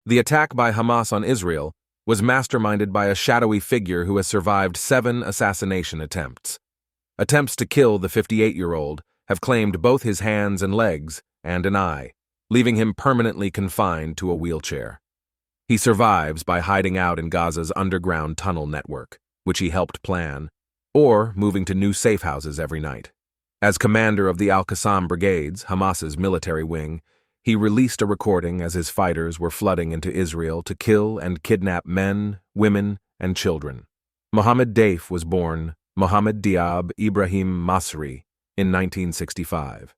The attack by Hamas on Israel was masterminded by a shadowy figure who has survived 7 assassination attempts. Attempts to kill the 58-year-old have claimed both his hands and legs and an eye, leaving him permanently confined to a wheelchair. He survives by hiding out in Gaza's underground tunnel network, which he helped plan, or moving to new safe houses every night. As commander of the Al-Qassam brigades, Hamas's military wing, he released a recording as his fighters were flooding into Israel to kill and kidnap men, women, and children. Mohammed Deif was born Mohammed Deif Ibrahim Masri in 1965,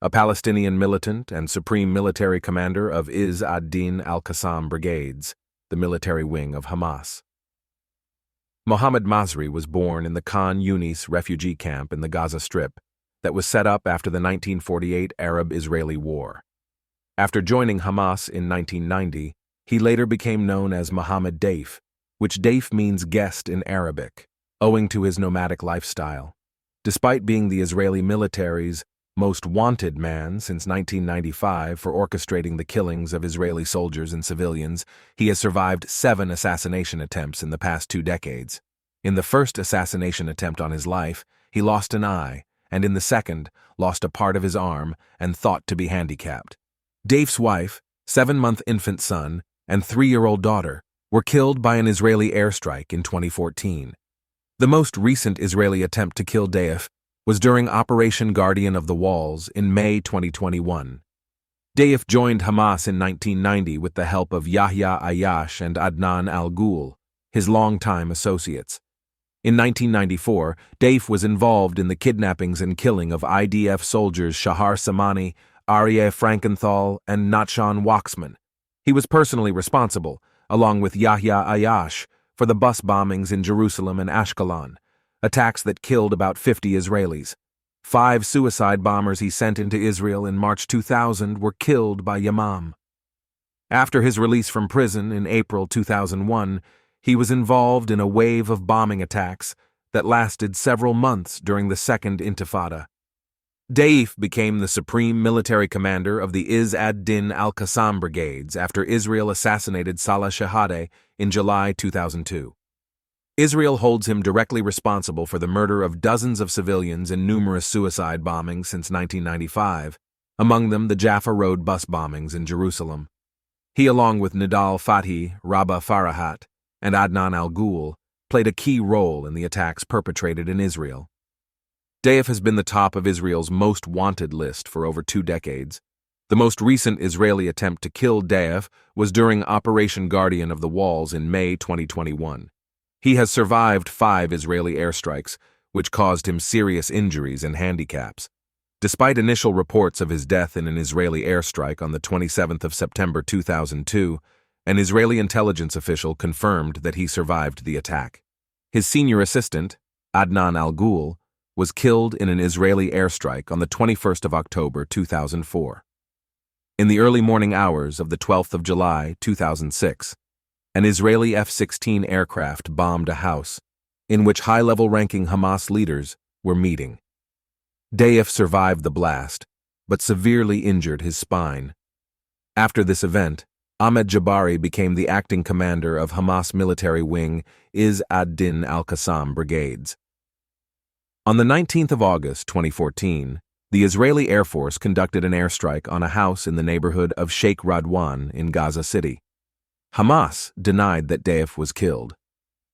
a Palestinian militant and supreme military commander of Izz ad-Din al-Qassam brigades, the military wing of Hamas. Mohammed Masri was born in the Khan Yunis refugee camp in the Gaza Strip that was set up after the 1948 Arab-Israeli War. After joining Hamas in 1990, he later became known as Mohammed Deif, which Deif means guest in Arabic, owing to his nomadic lifestyle. Despite being the Israeli military's most wanted man since 1995 for orchestrating the killings of Israeli soldiers and civilians, he has survived 7 assassination attempts in the past 2 decades. In the first assassination attempt on his life, he lost an eye, and in the second, lost a part of his arm and thought to be handicapped. Deif's wife, 7-month infant son, and 3-year-old daughter were killed by an Israeli airstrike in 2014. The most recent Israeli attempt to kill Deif was during Operation Guardian of the Walls in May 2021. Deif joined Hamas in 1990 with the help of Yahya Ayyash and Adnan al-Ghul, his longtime associates. In 1994, Deif was involved in the kidnappings and killing of IDF soldiers Shahar Samani, Aryeh Frankenthal, and Nachshon Waxman. He was personally responsible, along with Yahya Ayyash, for the bus bombings in Jerusalem and Ashkelon, attacks that killed about 50 Israelis. 5 suicide bombers he sent into Israel in March 2000 were killed by Yamam. After his release from prison in April 2001, he was involved in a wave of bombing attacks that lasted several months during the Second Intifada. Deif became the supreme military commander of the Izz ad-Din al-Qassam brigades after Israel assassinated Salah Shehadeh in July 2002. Israel holds him directly responsible for the murder of dozens of civilians and numerous suicide bombings since 1995, among them the Jaffa Road bus bombings in Jerusalem. He, along with Nidal Fathi, Rabah Farahat, and Adnan al-Ghul, played a key role in the attacks perpetrated in Israel. Deif has been the top of Israel's most wanted list for over 2 decades. The most recent Israeli attempt to kill Deif was during Operation Guardian of the Walls in May 2021. He has survived 5 Israeli airstrikes, which caused him serious injuries and handicaps. Despite initial reports of his death in an Israeli airstrike on the 27th of September 2002, an Israeli intelligence official confirmed that he survived the attack. His senior assistant, Adnan al-Ghul, was killed in an Israeli airstrike on the 21st of October 2004. In the early morning hours of the 12th of July 2006, an Israeli F-16 aircraft bombed a house in which high-level ranking Hamas leaders were meeting. Deif survived the blast, but severely injured his spine. After this event, Ahmed Jabari became the acting commander of Hamas military wing Izz ad-Din al-Qassam brigades. On the 19th of August 2014, the Israeli Air Force conducted an airstrike on a house in the neighborhood of Sheikh Radwan in Gaza City. Hamas denied that Deif was killed.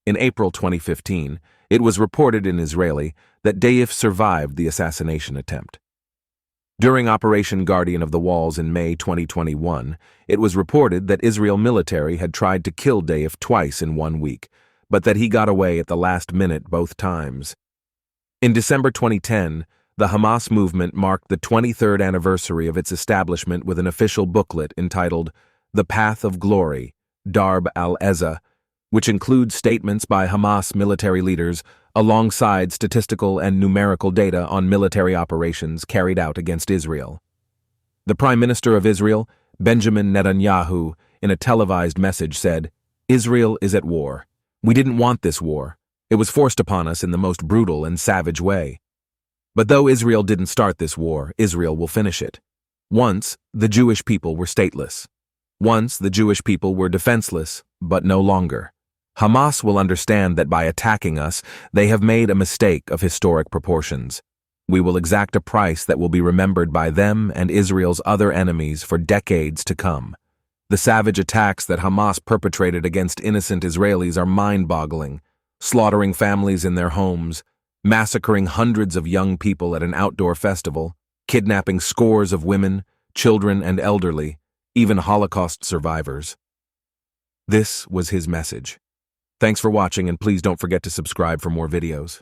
In April 2015, it was reported in Israeli that Deif survived the assassination attempt. During Operation Guardian of the Walls in May 2021, it was reported that Israel military had tried to kill Deif twice in 1 week, but that he got away at the last minute both times. In December 2010, the Hamas movement marked the 23rd anniversary of its establishment with an official booklet entitled The Path of Glory, Darb al-Eza, which includes statements by Hamas military leaders alongside statistical and numerical data on military operations carried out against Israel. The Prime Minister of Israel, Benjamin Netanyahu, in a televised message said, "Israel is at war. We didn't want this war. It was forced upon us in the most brutal and savage way. But though Israel didn't start this war, Israel will finish it. Once, the Jewish people were stateless. Once, the Jewish people were defenseless, but no longer. Hamas will understand that by attacking us, they have made a mistake of historic proportions. We will exact a price that will be remembered by them and Israel's other enemies for decades to come. The savage attacks that Hamas perpetrated against innocent Israelis are mind-boggling, slaughtering families in their homes, massacring hundreds of young people at an outdoor festival, kidnapping scores of women, children, and elderly, even Holocaust survivors. This was his message. Thanks for watching, and please don't forget to subscribe for more videos.